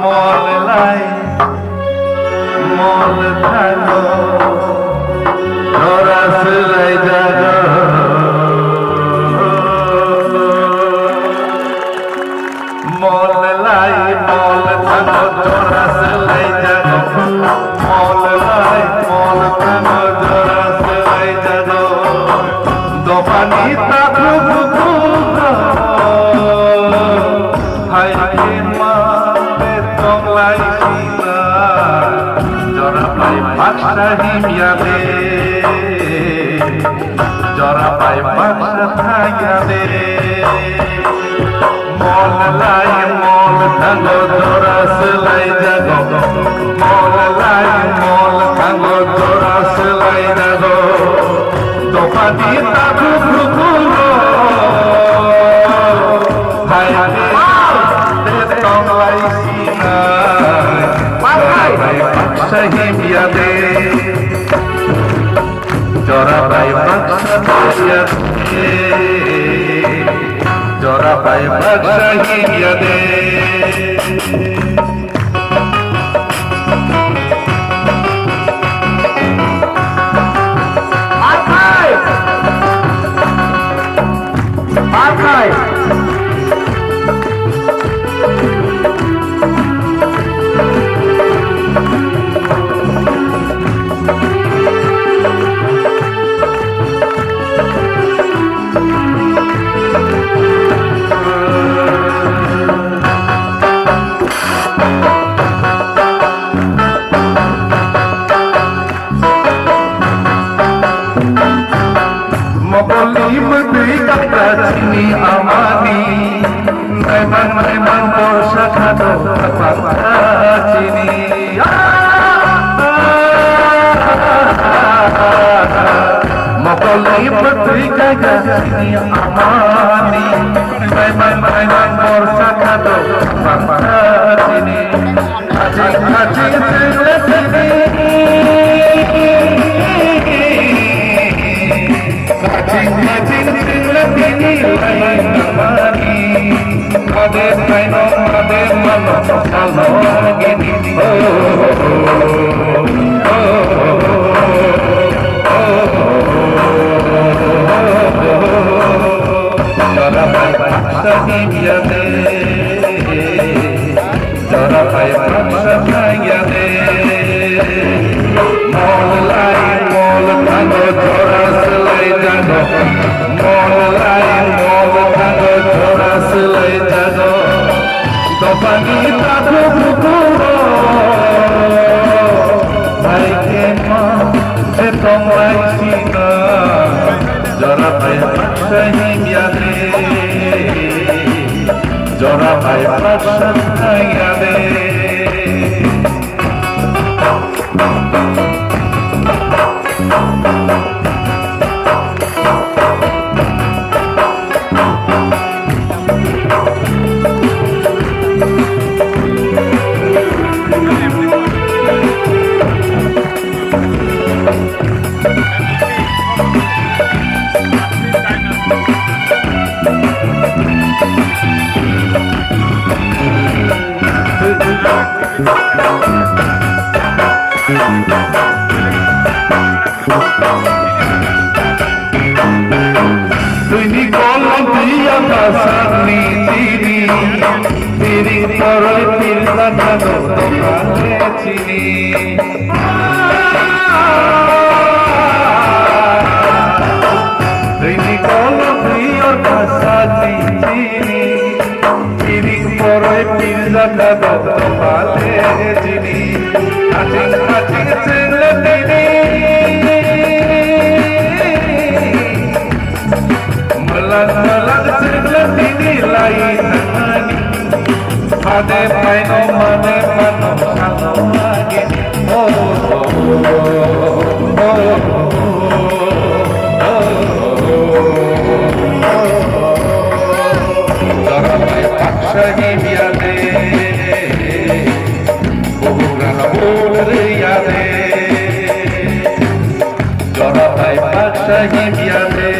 মলাই মল থাকো ধরা সেলাই জাগো মলাই মল থাকো ধরা সেলাই জাগো মলাই মল থাকো ধরা সেলাই জাগো দোকানি থাকো হাই হাই মা বেতলাই সিনা জরা পাই বাদশা হিমিয়ালে জরা পাই বাদশা থাইয়ালে মলাই মল থাঙ্গো জরা সেলাই জাগো মলাই মল থাঙ্গো জরা সেলাই জাগো দোকানি থাকো ভুকুলো হাই হাই Sahimiade Jora bai Sahimiade Jora bai Sahimiade Akai Akai Ini amani, memang dosa kado sini. Mokoli bertiga ini amani, memang dosa kado sini. Acing terlihat ini. Acing terlihat ini lain amani. Ade maino ade mano salmo gini. Jora bai sahimiade, jora bai sahimiade. Mulai mul tango jora selai jago, mulai mul tango jora selai jago. Dopani tato bukuro, baik emang etong laisina. Jora bai sahimiade, jora bai sahimiade. Ini kolom dia pasani diri poroi pilsa kado tokane cini. Ini kolom dia pasani diri poroi pilsa kado tokane cini. Acing acing celak ini. Melang celak ini lain amani. Ade maino mane mano kalau lagi. Jora bai sahimiade, bukan boleriade. Jora bai sahimiade,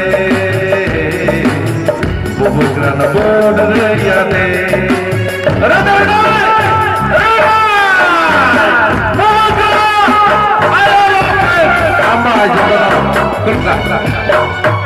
bukan boleriade. आंबा जगन्नाथ कृष्ण